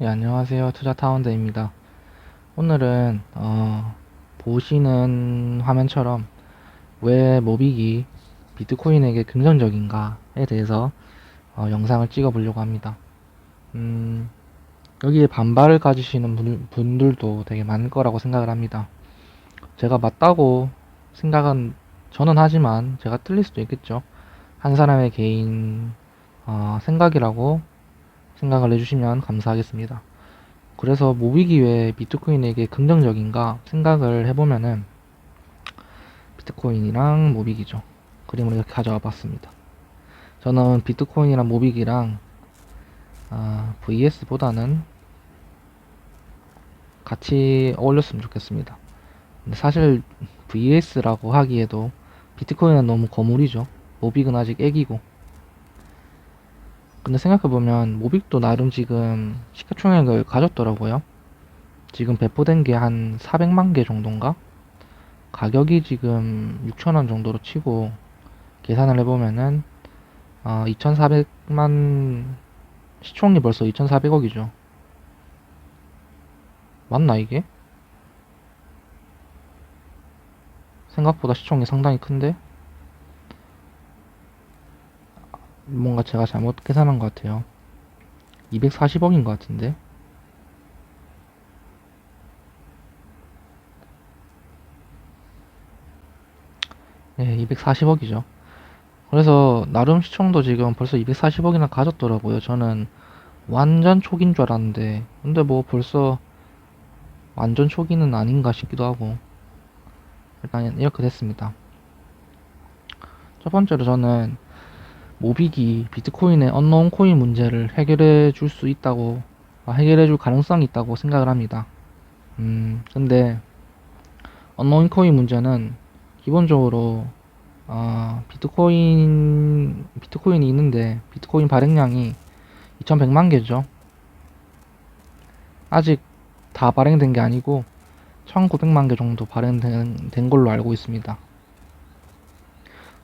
네, 안녕하세요. 투자타운드입니다. 오늘은 보시는 화면처럼 왜 모빅이 비트코인에게 긍정적인가에 대해서 영상을 찍어 보려고 합니다. 음, 여기에 반발을 가지시는 분들도 되게 많을 거라고 생각을 합니다. 제가 맞다고 생각은 저는 하지만 제가 틀릴 수도 있겠죠. 한 사람의 개인 생각이라고 생각을 해주시면 감사하겠습니다. 그래서 모비기 왜 비트코인에게 긍정적인가 생각을 해보면은 비트코인이랑 모비기죠. 그림을 이렇게 가져와 봤습니다. 저는 비트코인이랑 모비기랑 VS보다는 같이 어울렸으면 좋겠습니다. 근데 사실 VS라고 하기에도 비트코인은 너무 거물이죠. 모빅은 아직 애기고. 근데 생각해보면 모빅도 나름 지금 시가총액을 가졌더라고요. 지금 배포된 게 한 400만 개 정도인가? 가격이 지금 6,000원 정도로 치고 계산을 해보면은 2,400만 시총이 벌써 2,400억이죠. 맞나 이게? 생각보다 시총이 상당히 큰데 뭔가 제가 잘못 계산한 것 같아요. 240억인 것 같은데. 네, 240억이죠. 그래서 나름 시총도 지금 벌써 240억이나 가졌더라고요. 저는 완전 초기인 줄 알았는데 근데 뭐 벌써 완전 초기는 아닌가 싶기도 하고 일단 이렇게 됐습니다. 첫 번째로 저는 모빅이 비트코인의 언노운 코인 문제를 해결해 줄 수 있다고, 해결해 줄 가능성이 있다고 생각을 합니다. 근데 언노운 코인 문제는 기본적으로, 비트코인이 있는데, 비트코인 발행량이 2100만 개죠. 아직 다 발행된 게 아니고, 1900만 개 정도 발행된 걸로 알고 있습니다.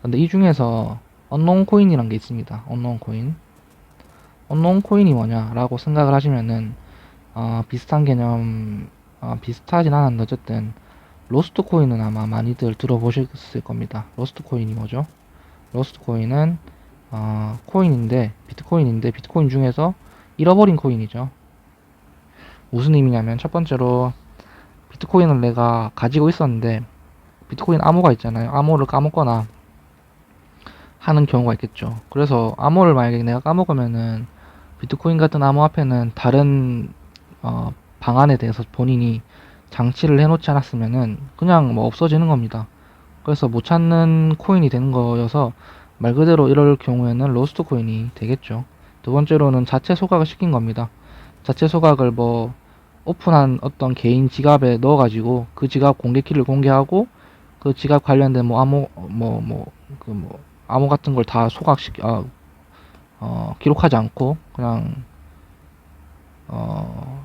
근데 이 중에서 언노운 코인이란 게 있습니다. 언노운 코인. 언노운 코인이 뭐냐라고 생각을 하시면은 비슷한 개념 비슷하진 않았는데 어쨌든 로스트 코인은 아마 많이들 들어보셨을 겁니다. 로스트 코인이 뭐죠? 로스트 코인은 코인인데 비트코인인데 비트코인 중에서 잃어버린 코인이죠. 무슨 의미냐면 첫 번째로 비트코인을 내가 가지고 있었는데 비트코인 암호가 있잖아요. 암호를 까먹거나 하는 경우가 있겠죠. 그래서 암호를 만약에 내가 까먹으면은 비트코인 같은 암호 앞에는 다른 방안에 대해서 본인이 장치를 해놓지 않았으면은 그냥 뭐 없어지는 겁니다. 그래서 못 찾는 코인이 되는 거여서 말 그대로 이럴 경우에는 로스트 코인이 되겠죠. 두 번째로는 자체 소각을 시킨 겁니다. 자체 소각을 뭐 오픈한 어떤 개인 지갑에 넣어가지고 그 지갑 공개키를 공개하고 그 지갑 관련된 뭐 암호 암호 같은 걸 다 기록하지 않고 그냥 어,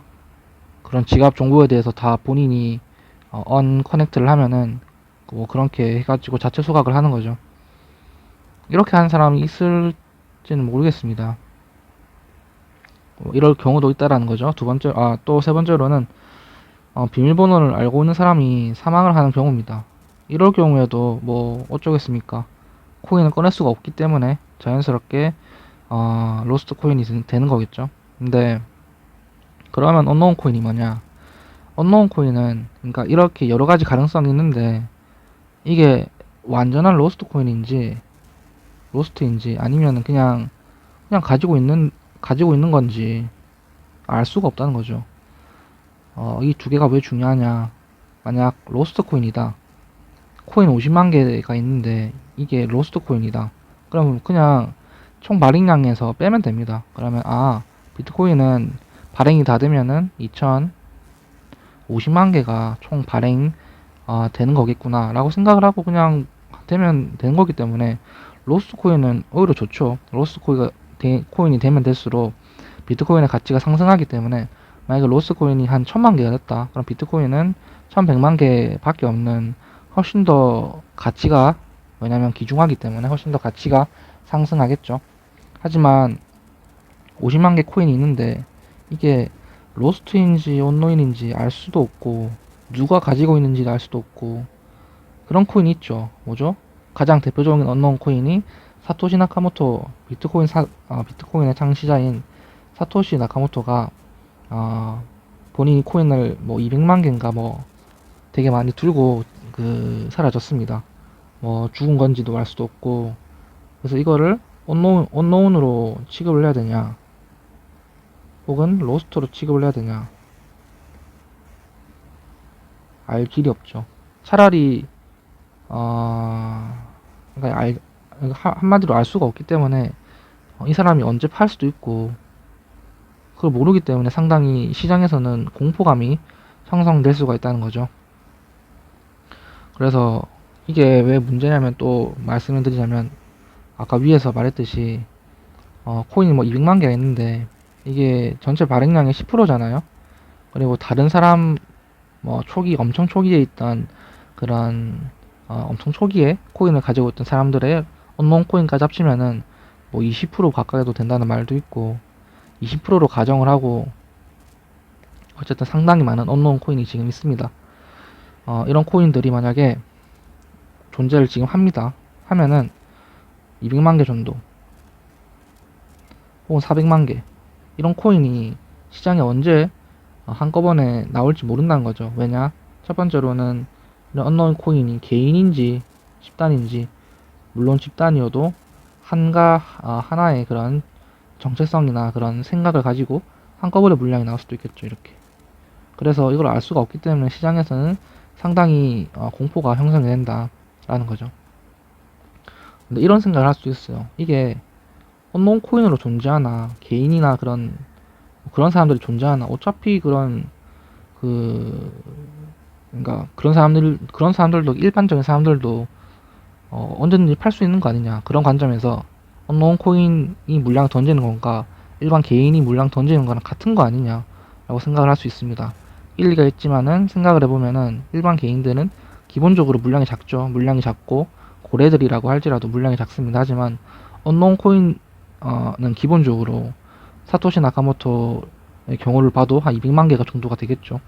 그런 지갑 정보에 대해서 다 본인이 언커넥트를 하면은 뭐 그렇게 해가지고 자체 소각을 하는 거죠. 이렇게 하는 사람이 있을지는 모르겠습니다. 이럴 경우도 있다라는 거죠. 또 세 번째로는 비밀번호를 알고 있는 사람이 사망을 하는 경우입니다. 이럴 경우에도 뭐 어쩌겠습니까? 코인을 꺼낼 수가 없기 때문에 자연스럽게 로스트 코인이 되는 거겠죠. 근데 그러면 언노운 코인이 뭐냐? 언노운 코인은 그러니까 이렇게 여러 가지 가능성이 있는데 이게 완전한 로스트 코인인지 로스트인지 아니면 그냥 가지고 있는 건지 알 수가 없다는 거죠. 이 두 개가 왜 중요하냐? 만약 로스트 코인이다. 코인 50만 개가 있는데 이게 로스트 코인이다. 그러면 그냥 총 발행량에서 빼면 됩니다. 그러면 비트코인은 발행이 다 되면은 2050만 개가 총 발행 되는 거겠구나 라고 생각을 하고 그냥 되면 되는 거기 때문에 로스트 코인은 오히려 좋죠. 로스트 코인이 되면 될수록 비트코인의 가치가 상승하기 때문에 만약에 로스트 코인이 한 1000만 개가 됐다. 그럼 비트코인은 1100만 개밖에 없는 훨씬 더 가치가 왜냐면 기중하기 때문에 훨씬 더 가치가 상승하겠죠. 하지만 50만 개 코인이 있는데 이게 로스트인지 온노인인지 알 수도 없고 누가 가지고 있는지 알 수도 없고 그런 코인이 있죠. 뭐죠? 가장 대표적인 언노운 코인이 사토시 나카모토 비트코인의 창시자인 사토시 나카모토가 본인이 코인을 뭐 200만 개인가 뭐 되게 많이 들고 사라졌습니다. 뭐 죽은 건지도 알 수도 없고 그래서 이거를 언노운으로 취급을 해야 되냐 혹은 로스트로 취급을 해야 되냐 알 길이 없죠. 차라리 그러니까 한마디로 알 수가 없기 때문에 이 사람이 언제 팔 수도 있고 그걸 모르기 때문에 상당히 시장에서는 공포감이 형성될 수가 있다는 거죠. 그래서 이게 왜 문제냐면 또 말씀을 드리자면 아까 위에서 말했듯이 코인이 뭐 200만 개가 있는데 이게 전체 발행량의 10%잖아요. 그리고 다른 사람 뭐 엄청 초기에 있던 그런 엄청 초기에 코인을 가지고 있던 사람들의 언노운 코인까지 합치면은 뭐 20% 가까이도 된다는 말도 있고 20%로 가정을 하고 어쨌든 상당히 많은 언노운 코인이 지금 있습니다. 이런 코인들이 만약에 존재를 지금 합니다. 하면은 200만 개 정도 혹은 400만 개 이런 코인이 시장에 언제 한꺼번에 나올지 모른다는 거죠. 왜냐? 첫 번째로는 이런 언노운 코인이 개인인지 집단인지 물론 집단이어도 하나의 그런 정체성이나 그런 생각을 가지고 한꺼번에 물량이 나올 수도 있겠죠. 이렇게. 그래서 이걸 알 수가 없기 때문에 시장에서는 상당히 공포가 형성이 된다라는 거죠. 근데 이런 생각을 할 수 있어요. 이게 언노운 코인으로 존재하나 개인이나 그런 사람들이 존재하나 어차피 그 그러니까 그런 사람들도 일반적인 사람들도 언제든지 팔 수 있는 거 아니냐 그런 관점에서 언노운 코인이 물량 던지는 건가 일반 개인이 물량 던지는 거랑 같은 거 아니냐 라고 생각을 할 수 있습니다. 일리가 있지만은 생각을 해보면은 일반 개인들은 기본적으로 물량이 작죠. 물량이 작고 고래들이라고 할지라도 물량이 작습니다. 하지만 언노운 코인은 기본적으로 사토시 나카모토의 경우를 봐도 한 200만 개가 정도가 되겠죠.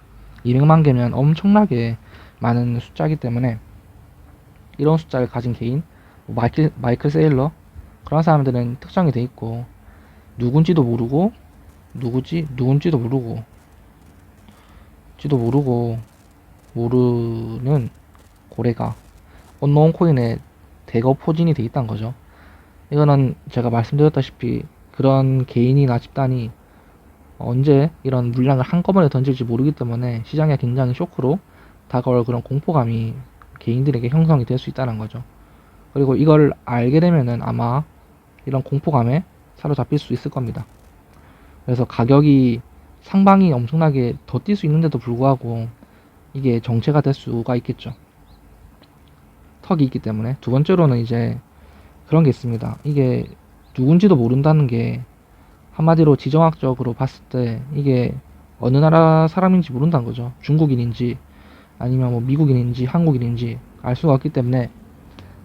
200만 개면 엄청나게 많은 숫자이기 때문에 이런 숫자를 가진 개인, 뭐 마이클 세일러 그런 사람들은 특정이 돼 있고 누군지도 모르고 누군지도 모르는 고래가 언노운 코인에 대거 포진이 돼 있다는 거죠. 이거는 제가 말씀드렸다시피 그런 개인이나 집단이 언제 이런 물량을 한꺼번에 던질지 모르기 때문에 시장의 굉장히 쇼크로 다가올 그런 공포감이 개인들에게 형성이 될 수 있다는 거죠. 그리고 이걸 알게 되면은 아마 이런 공포감에 사로잡힐 수 있을 겁니다. 그래서 가격이 상방이 엄청나게 더 뛸 수 있는데도 불구하고 이게 정체가 될 수가 있겠죠. 턱이 있기 때문에. 두 번째로는 이제 그런 게 있습니다. 이게 누군지도 모른다는 게 한마디로 지정학적으로 봤을 때 이게 어느 나라 사람인지 모른다는 거죠. 중국인인지 아니면 뭐 미국인인지 한국인인지 알 수가 없기 때문에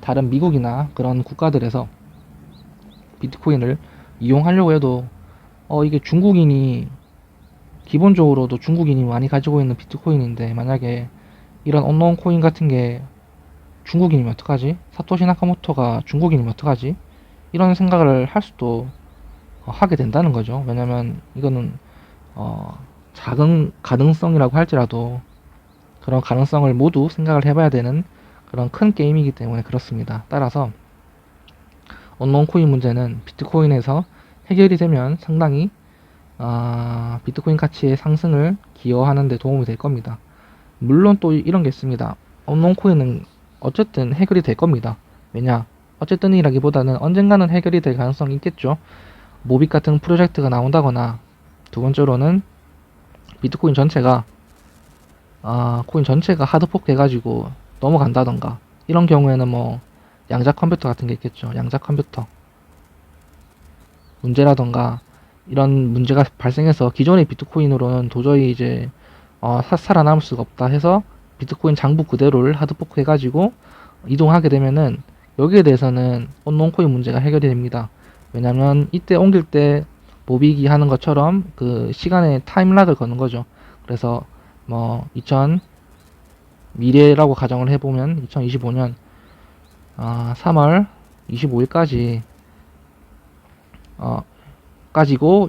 다른 미국이나 그런 국가들에서 비트코인을 이용하려고 해도 이게 기본적으로도 중국인이 많이 가지고 있는 비트코인인데 만약에 이런 언노운 코인 같은 게 중국인이면 어떡하지? 사토시 나카모토가 중국인이면 어떡하지? 이런 생각을 할 수도 하게 된다는 거죠. 왜냐면 이거는 작은 가능성이라고 할지라도 그런 가능성을 모두 생각을 해봐야 되는 그런 큰 게임이기 때문에 그렇습니다. 따라서 언노운 코인 문제는 비트코인에서 해결이 되면 상당히 비트코인 가치의 상승을 기여하는 데 도움이 될 겁니다. 물론 또 이런 게 있습니다. 언노운 코인은 어쨌든 해결이 될 겁니다. 왜냐? 어쨌든이라기보다는 언젠가는 해결이 될 가능성이 있겠죠. 모빅 같은 프로젝트가 나온다거나 두 번째로는 비트코인 전체가 코인 전체가 하드포크 해가지고 넘어간다던가 이런 경우에는 뭐 양자 컴퓨터 같은 게 있겠죠. 양자 컴퓨터 문제라던가 이런 문제가 발생해서 기존의 비트코인으로는 도저히 이제 살아남을 수가 없다 해서 비트코인 장부 그대로를 하드포크 해가지고 이동하게 되면은 여기에 대해서는 언노운 코인 문제가 해결이 됩니다. 왜냐면 이때 옮길 때 모비기 하는 것처럼 그 시간의 타임락을 거는 거죠. 그래서 뭐 2000 미래라고 가정을 해보면 2025년 3월 25일까지 까지고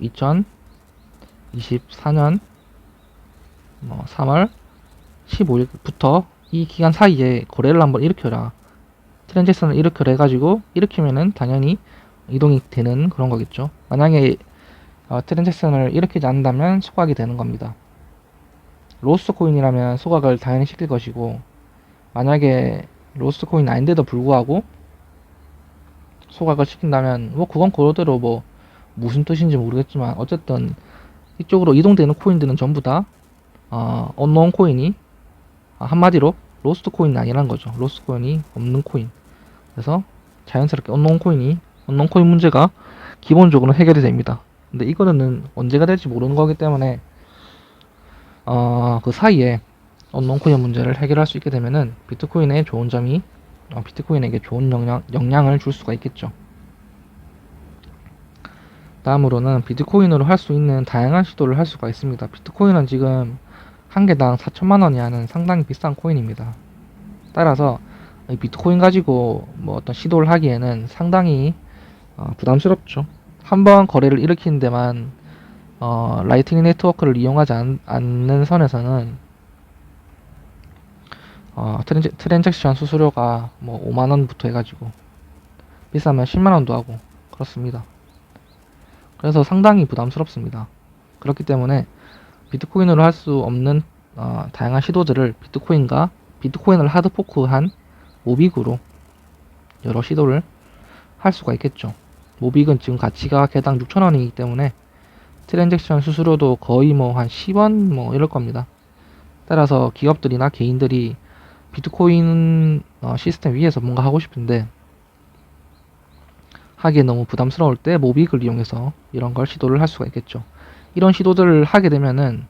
2024년 3월 15일부터 이 기간 사이에 거래를 한번 일으켜라. 트랜잭션을 일으켜라 해가지고 일으키면은 당연히 이동이 되는 그런 거겠죠. 만약에 트랜잭션을 일으키지 않는다면 소각이 되는 겁니다. 로스트 코인이라면 소각을 당연히 시킬 것이고, 만약에 로스트 코인 아닌데도 불구하고 소각을 시킨다면 뭐 그건 그대로 뭐 무슨 뜻인지 모르겠지만 어쨌든 이쪽으로 이동되는 코인들은 전부 다 언노운 코인이 한마디로 로스트 코인이 아니란 거죠. 로스트 코인이 없는 코인. 그래서 자연스럽게 언노운 코인 문제가 기본적으로 해결이 됩니다. 근데 이거는 언제가 될지 모르는 거기 때문에 그 사이에 언노운 코인 문제를 해결할 수 있게 되면은 비트코인의 좋은 점이 비트코인에게 좋은 영향을 줄 수가 있겠죠. 다음으로는 비트코인으로 할 수 있는 다양한 시도를 할 수가 있습니다. 비트코인은 지금 한 개당 4천만원이 하는 상당히 비싼 코인입니다. 따라서 비트코인 가지고 뭐 어떤 시도를 하기에는 상당히 부담스럽죠. 한번 거래를 일으키는 데만 라이트닝 네트워크를 이용하지 않는 선에서는 트랜잭션 수수료가 뭐 5만원부터 해가지고 비싸면 10만원도 하고 그렇습니다. 그래서 상당히 부담스럽습니다. 그렇기 때문에 비트코인으로 할 수 없는 다양한 시도들을 비트코인을 하드포크한 모빅으로 여러 시도를 할 수가 있겠죠. 모빅은 지금 가치가 개당 6,000원이기 때문에 트랜잭션 수수료도 거의 뭐 한 10원 뭐 이럴 겁니다. 따라서 기업들이나 개인들이 비트코인 시스템 위에서 뭔가 하고 싶은데 하기에 너무 부담스러울 때 모빅을 이용해서 이런 걸 시도를 할 수가 있겠죠. 이런 시도들을 하게 되면은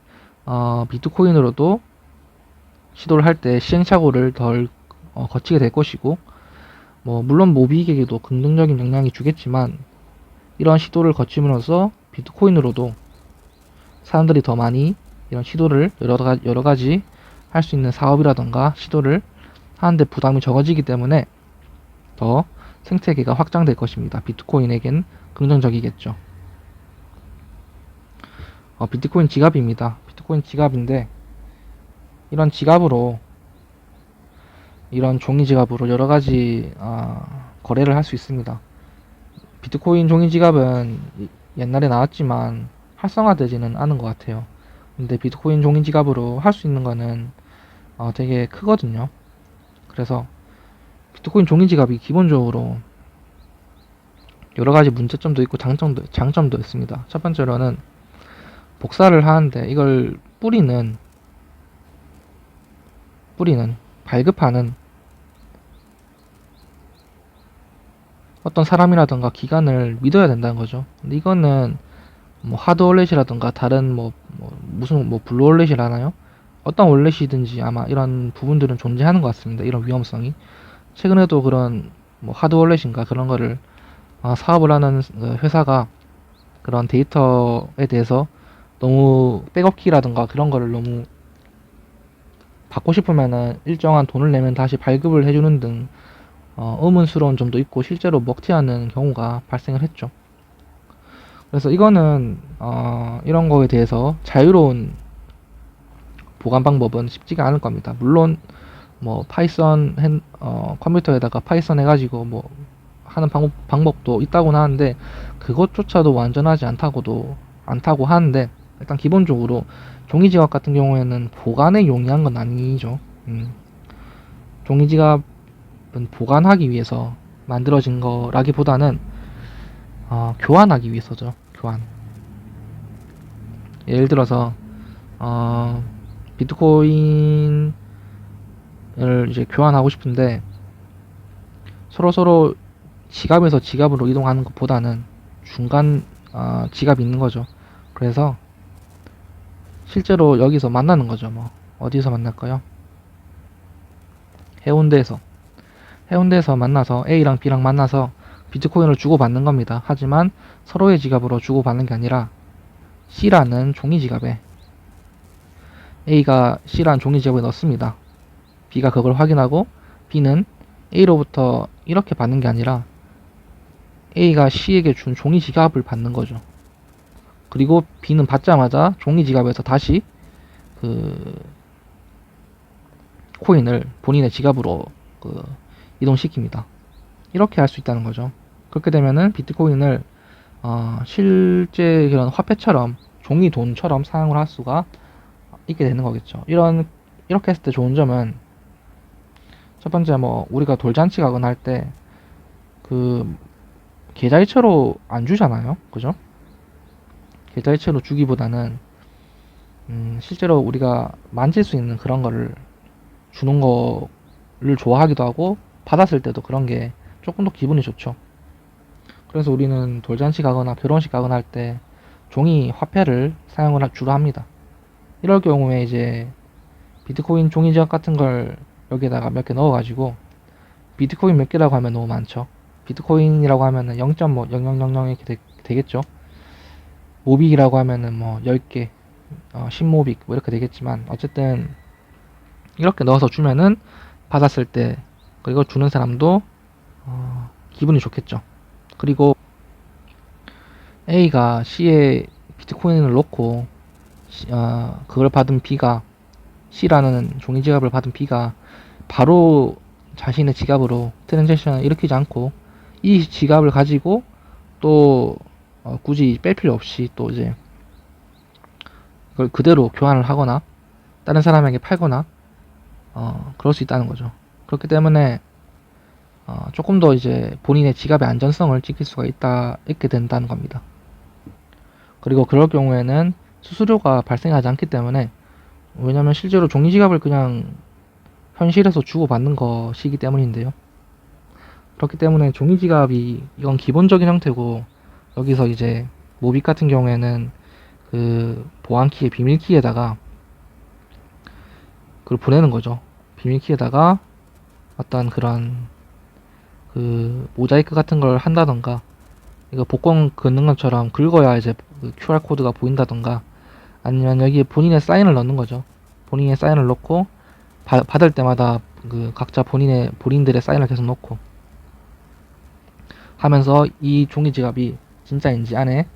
비트코인으로도 시도를 할 때 시행착오를 덜 거치게 될 것이고, 뭐 물론 모빅에게도 긍정적인 영향이 주겠지만 이런 시도를 거침으로써 비트코인으로도 사람들이 더 많이 이런 시도를 여러 가지 할 수 있는 사업이라던가 시도를 하는데 부담이 적어지기 때문에 더 생태계가 확장될 것입니다. 비트코인에겐 긍정적이겠죠. 비트코인 지갑입니다. 비트코인 지갑인데 이런 종이 지갑으로 여러 가지 거래를 할 수 있습니다. 비트코인 종이 지갑은 옛날에 나왔지만 활성화되지는 않은 것 같아요. 근데 비트코인 종이 지갑으로 할 수 있는 거는 되게 크거든요. 그래서 비트코인 종이 지갑이 기본적으로 여러 가지 문제점도 있고 장점도 있습니다. 첫 번째로는 복사를 하는데 이걸 발급하는 어떤 사람이라던가 기관을 믿어야 된다는 거죠. 근데 이거는 뭐 하드 월렛이라던가 다른 무슨 블루 월렛이라나요? 어떤 월렛이든지 아마 이런 부분들은 존재하는 것 같습니다. 이런 위험성이. 최근에도 그런 하드 월렛인가 그런 거를 사업을 하는 회사가 그런 데이터에 대해서 너무 백업키라든가 그런 거를 너무 받고 싶으면은 일정한 돈을 내면 다시 발급을 해주는 등 의문스러운 점도 있고 실제로 먹튀하는 경우가 발생을 했죠. 그래서 이거는 이런 거에 대해서 자유로운 보관 방법은 쉽지가 않을 겁니다. 물론 뭐 파이썬 컴퓨터에다가 파이썬 해가지고 뭐 하는 방법도 있다고는 하는데 그것조차도 완전하지 않다고 하는데 일단 기본적으로 종이지갑 같은 경우에는 보관에 용이한 건 아니죠. 종이지갑은 보관하기 위해서 만들어진 거라기보다는 교환하기 위해서죠. 교환. 예를 들어서 비트코인을 이제 교환하고 싶은데 서로 지갑에서 지갑으로 이동하는 것보다는 중간 지갑이 있는 거죠. 그래서 실제로 여기서 만나는 거죠. 뭐 어디서 만날까요? 해운대에서 만나서 A랑 B랑 만나서 비트코인을 주고받는 겁니다. 하지만 서로의 지갑으로 주고받는 게 아니라 C라는 종이 지갑에 A가 C라는 종이 지갑에 넣습니다. B가 그걸 확인하고 B는 A로부터 이렇게 받는 게 아니라 A가 C에게 준 종이 지갑을 받는 거죠. 그리고 B는 받자마자 종이 지갑에서 다시 그 코인을 본인의 지갑으로 이동시킵니다. 이렇게 할 수 있다는 거죠. 그렇게 되면은 비트코인을 실제 그런 화폐처럼 종이 돈처럼 사용을 할 수가 있게 되는 거겠죠. 이렇게 했을 때 좋은 점은 첫 번째 우리가 돌잔치 가거나 할 때 계좌이체로 안 주잖아요. 그죠? 계좌이체로 주기보다는 실제로 우리가 만질 수 있는 그런 거를 주는 거를 좋아하기도 하고 받았을 때도 그런 게 조금 더 기분이 좋죠. 그래서 우리는 돌잔치 가거나 결혼식 가거나 할 때 종이 화폐를 사용을 주로 합니다. 이럴 경우에 이제 비트코인 종이 지갑 같은 걸 여기에다가 몇 개 넣어가지고 비트코인 몇 개라고 하면 너무 많죠. 비트코인이라고 하면은 0.0000 이렇게 되겠죠. 모빅이라고 하면은 10개, 10모빅 이렇게 되겠지만 어쨌든 이렇게 넣어서 주면은 받았을 때 그리고 주는 사람도 기분이 좋겠죠. 그리고 A가 C에 비트코인을 넣고 그걸 받은 B가 C라는 종이 지갑을 받은 B가 바로 자신의 지갑으로 트랜잭션을 일으키지 않고 이 지갑을 가지고 또 굳이 뺄 필요 없이 또 이제 그걸 그대로 교환을 하거나 다른 사람에게 팔거나 그럴 수 있다는 거죠. 그렇기 때문에 조금 더 이제 본인의 지갑의 안전성을 지킬 수가 있게 된다는 겁니다. 그리고 그럴 경우에는 수수료가 발생하지 않기 때문에 왜냐면 실제로 종이 지갑을 그냥 현실에서 주고받는 것이기 때문인데요. 그렇기 때문에 종이 지갑이 이건 기본적인 형태고 여기서 이제 모빅 같은 경우에는 그 보안키의 비밀키에다가 그걸 보내는 거죠. 비밀키에다가 어떤 그런 모자이크 같은 걸 한다던가 이거 복권 긋는 것처럼 긁어야 이제 그 QR 코드가 보인다던가 아니면 여기에 본인의 사인을 넣는 거죠. 본인의 사인을 넣고 받을 때마다 각자 본인들의 사인을 계속 넣고 하면서 이 종이 지갑이 진짜인지 안에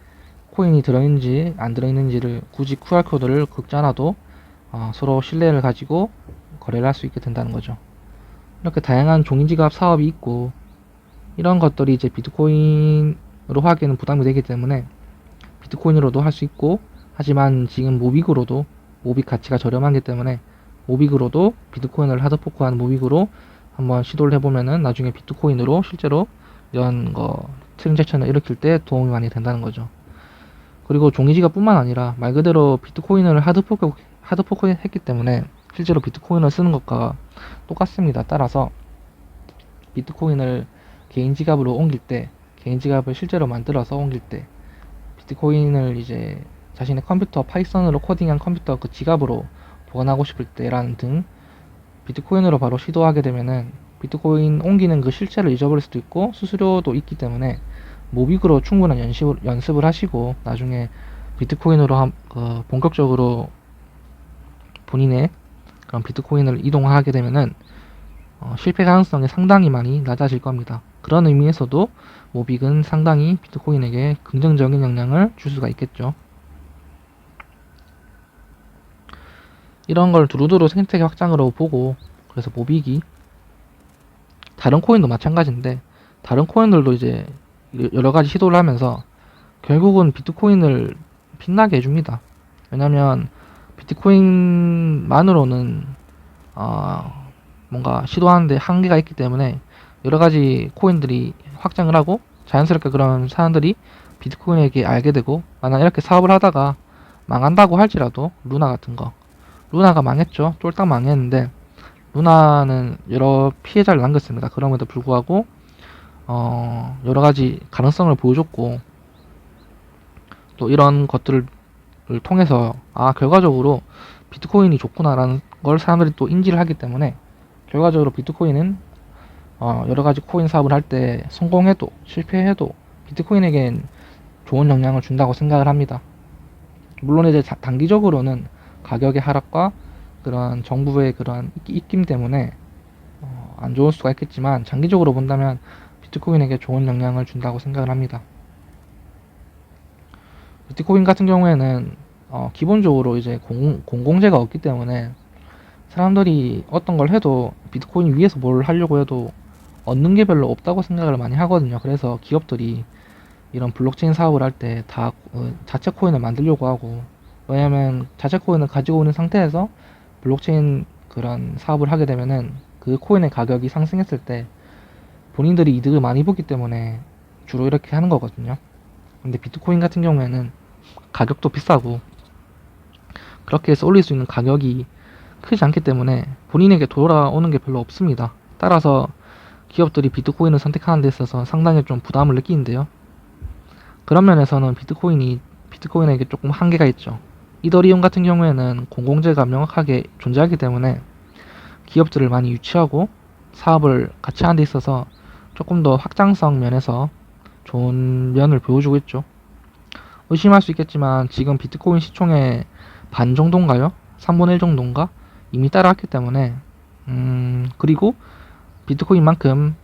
코인이 들어있는지 안 들어있는지를 굳이 QR 코드를 긁지 않아도 서로 신뢰를 가지고 거래를 할 수 있게 된다는 거죠. 이렇게 다양한 종이 지갑 사업이 있고 이런 것들이 이제 비트코인으로 하기에는 부담이 되기 때문에 비트코인으로도 할 수 있고 하지만 지금 모빅으로도 모빅 가치가 저렴하기 때문에 모빅으로도 비트코인을 하드포크한 모빅으로 한번 시도를 해보면은 나중에 비트코인으로 실제로 이런 트랜잭션을 일으킬 때 도움이 많이 된다는 거죠. 그리고 종이지갑 뿐만 아니라 말 그대로 비트코인을 하드포크 했기 때문에 실제로 비트코인을 쓰는 것과 똑같습니다. 따라서 비트코인을 개인 지갑으로 옮길 때 개인 지갑을 실제로 만들어서 옮길 때 비트코인을 이제 자신의 컴퓨터 파이썬으로 코딩한 컴퓨터 그 지갑으로 보관하고 싶을 때라는 등 비트코인으로 바로 시도하게 되면은 비트코인 옮기는 그 실체를 잊어버릴 수도 있고 수수료도 있기 때문에 모빅으로 충분한 연습을 하시고 나중에 비트코인으로 본격적으로 본인의 그런 비트코인을 이동하게 되면은 실패 가능성이 상당히 많이 낮아질 겁니다. 그런 의미에서도 모빅은 상당히 비트코인에게 긍정적인 영향을 줄 수가 있겠죠. 이런 걸 두루두루 생태계 확장으로 보고 그래서 모빅이 다른 코인도 마찬가지인데 다른 코인들도 이제 여러가지 시도를 하면서 결국은 비트코인을 빛나게 해줍니다. 왜냐면 비트코인만으로는 뭔가 시도하는데 한계가 있기 때문에 여러가지 코인들이 확장을 하고 자연스럽게 그런 사람들이 비트코인에게 알게 되고 만약 이렇게 사업을 하다가 망한다고 할지라도 루나 같은 거 루나가 망했죠. 쫄딱 망했는데 루나는 여러 피해자를 남겼습니다. 그럼에도 불구하고 여러가지 가능성을 보여줬고 또 이런 것들을 통해서 결과적으로 비트코인이 좋구나라는 걸 사람들이 또 인지를 하기 때문에 결과적으로 비트코인은 여러 가지 코인 사업을 할 때 성공해도 실패해도 비트코인에겐 좋은 영향을 준다고 생각을 합니다. 물론 이제 단기적으로는 가격의 하락과 그런 정부의 그런 입김 때문에 안 좋을 수가 있겠지만 장기적으로 본다면 비트코인에게 좋은 영향을 준다고 생각을 합니다. 비트코인 같은 경우에는 기본적으로 이제 공공재가 없기 때문에 사람들이 어떤 걸 해도 비트코인 위에서 뭘 하려고 해도 얻는 게 별로 없다고 생각을 많이 하거든요. 그래서 기업들이 이런 블록체인 사업을 할 때 다 자체 코인을 만들려고 하고, 왜냐면 자체 코인을 가지고 있는 상태에서 블록체인 그런 사업을 하게 되면은 그 코인의 가격이 상승했을 때 본인들이 이득을 많이 보기 때문에 주로 이렇게 하는 거거든요. 근데 비트코인 같은 경우에는 가격도 비싸고 그렇게 해서 올릴 수 있는 가격이 크지 않기 때문에 본인에게 돌아오는 게 별로 없습니다. 따라서 기업들이 비트코인을 선택하는 데 있어서 상당히 좀 부담을 느끼는데요. 그런 면에서는 비트코인에게 조금 한계가 있죠. 이더리움 같은 경우에는 공공재가 명확하게 존재하기 때문에 기업들을 많이 유치하고 사업을 같이 하는 데 있어서 조금 더 확장성 면에서 좋은 면을 보여주고 있죠. 의심할 수 있겠지만 지금 비트코인 시총의 반 정도인가요? 3분의 1 정도인가? 이미 따라왔기 때문에 그리고 비트코인만큼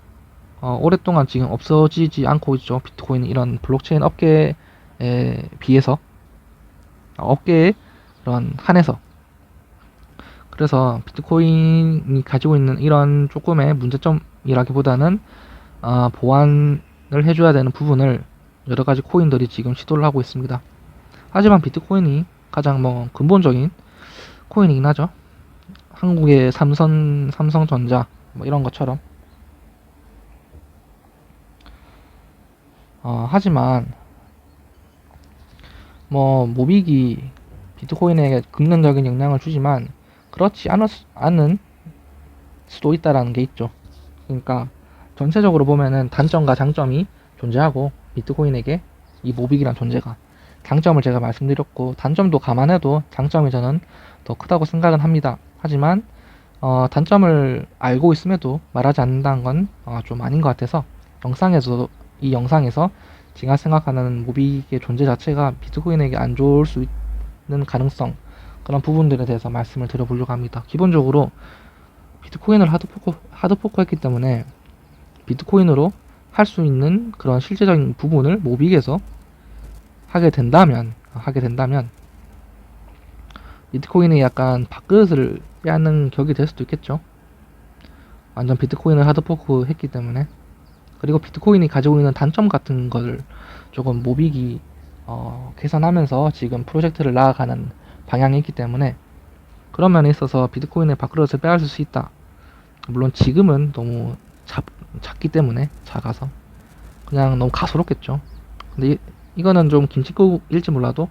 오랫동안 지금 없어지지 않고 있죠. 비트코인 이런 블록체인 업계에 비해서 업계에 그런 한해서. 그래서 비트코인이 가지고 있는 이런 조금의 문제점이라기보다는 보완을 해줘야 되는 부분을 여러 가지 코인들이 지금 시도를 하고 있습니다. 하지만 비트코인이 가장 근본적인 코인이긴 하죠. 한국의 삼성전자 뭐 이런 것처럼. 하지만 모빅이 비트코인에게 긍정적인 영향을 주지만 그렇지 않은 수도 있다라는 게 있죠. 그러니까 전체적으로 보면은 단점과 장점이 존재하고 비트코인에게 이 모빅이란 존재가 장점을 제가 말씀드렸고 단점도 감안해도 장점이 저는 더 크다고 생각은 합니다. 하지만 단점을 알고 있음에도 말하지 않는다는 건 좀 아닌 것 같아서 이 영상에서 제가 생각하는 모빅의 존재 자체가 비트코인에게 안 좋을 수 있는 가능성, 그런 부분들에 대해서 말씀을 드려보려고 합니다. 기본적으로 비트코인을 하드포크 했기 때문에 비트코인으로 할 수 있는 그런 실제적인 부분을 모빅에서 하게 된다면 비트코인이 약간 밥그릇을 빼앗는 격이 될 수도 있겠죠. 완전 비트코인을 하드포크 했기 때문에. 그리고 비트코인이 가지고 있는 단점 같은 걸 조금 모빅이 개선하면서 지금 프로젝트를 나아가는 방향이 있기 때문에 그런 면에 있어서 비트코인의 밥그릇을 빼앗을 수 있다. 물론 지금은 너무 작기 때문에 작아서 그냥 너무 가소롭겠죠. 근데 이거는 좀 김칫국일지 몰라도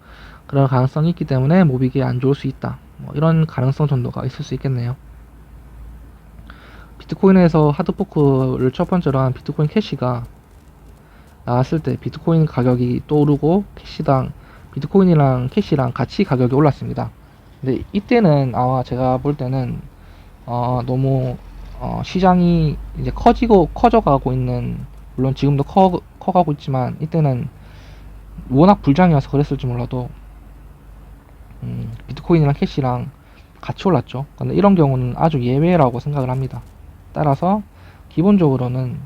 그런 가능성이 있기 때문에 모빅이 안 좋을 수 있다. 이런 가능성 정도가 있을 수 있겠네요. 비트코인에서 하드포크를 첫 번째로 한 비트코인 캐시가 나왔을 때 비트코인 가격이 또 오르고 비트코인이랑 캐시랑 같이 가격이 올랐습니다. 근데 이때는 아마 제가 볼 때는 너무 시장이 이제 커져가고 있는, 물론 지금도 커가고 있지만 이때는 워낙 불장이어서 그랬을지 몰라도 비트코인이랑 캐시랑 같이 올랐죠. 근데 이런 경우는 아주 예외라고 생각을 합니다. 따라서 기본적으로는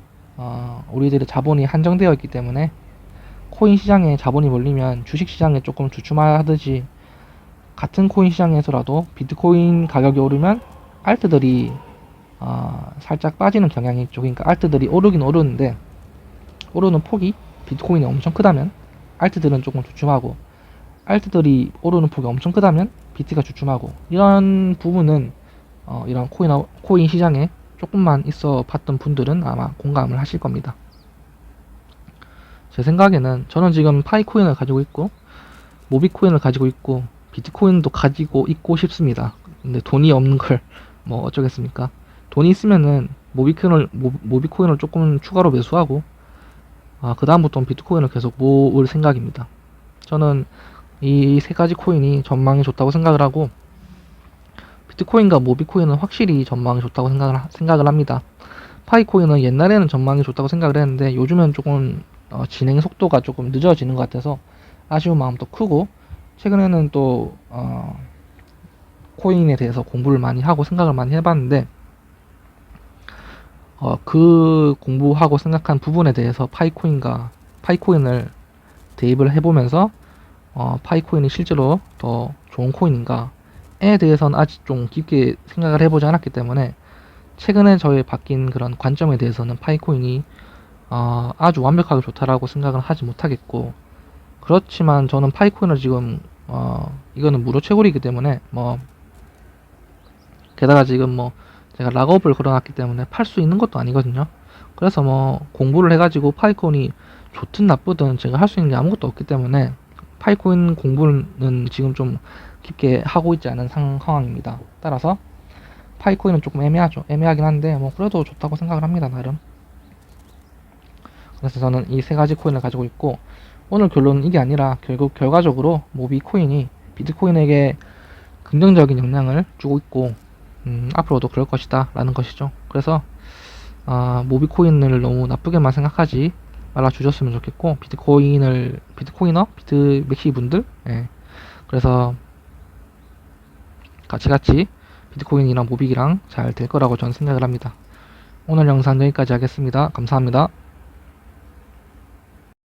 우리들의 자본이 한정되어 있기 때문에 코인 시장에 자본이 몰리면 주식 시장에 조금 주춤하듯이 같은 코인 시장에서라도 비트코인 가격이 오르면 알트들이 살짝 빠지는 경향이 있죠. 그러니까 알트들이 오르긴 오르는데 오르는 폭이 비트코인이 엄청 크다면 알트들은 조금 주춤하고, 알트들이 오르는 폭이 엄청 크다면 비트가 주춤하고, 이런 부분은 이런 코인 시장에 조금만 있어 봤던 분들은 아마 공감을 하실 겁니다. 제 생각에는 저는 지금 파이코인을 가지고 있고 모비코인을 가지고 있고 비트코인도 가지고 있고 싶습니다. 근데 돈이 없는 걸 뭐 어쩌겠습니까? 돈이 있으면은 모비코인을 조금 추가로 매수하고 그 다음부터는 비트코인을 계속 모을 생각입니다. 저는 이 세 가지 코인이 전망이 좋다고 생각을 하고 비트코인과 모비코인은 확실히 전망이 좋다고 생각을 합니다. 파이코인은 옛날에는 전망이 좋다고 생각을 했는데 요즘은 조금 진행 속도가 조금 늦어지는 것 같아서 아쉬운 마음도 크고, 최근에는 또 코인에 대해서 공부를 많이 하고 생각을 많이 해봤는데 그 공부하고 생각한 부분에 대해서 파이코인을 대입을 해보면서 파이코인이 실제로 더 좋은 코인인가에 대해서는 아직 좀 깊게 생각을 해보지 않았기 때문에 최근에 저의 바뀐 그런 관점에 대해서는 파이코인이 아주 완벽하게 좋다라고 생각을 하지 못하겠고, 그렇지만 저는 파이코인을 지금 이거는 무료 채굴이기 때문에 뭐 게다가 지금 뭐 제가 락업을 걸어놨기 때문에 팔 수 있는 것도 아니거든요. 그래서 뭐 공부를 해가지고 파이코인이 좋든 나쁘든 제가 할 수 있는 게 아무것도 없기 때문에 파이코인 공부는 지금 좀 깊게 하고 있지 않은 상황입니다. 따라서 파이코인은 조금 애매하죠. 애매하긴 한데 뭐 그래도 좋다고 생각을 합니다, 나름. 그래서 저는 이 세 가지 코인을 가지고 있고, 오늘 결론은 이게 아니라 결국 결과적으로 모비 코인이 비트코인에게 긍정적인 영향을 주고 있고 앞으로도 그럴 것이다 라는 것이죠. 그래서 모비 코인을 너무 나쁘게만 생각하지 말아 주셨으면 좋겠고, 비트코이너 비트맥시 분들, 예. 그래서 같이 비트코인이랑 모빅이랑 잘 될 거라고 저는 생각을 합니다. 오늘 영상 여기까지 하겠습니다. 감사합니다.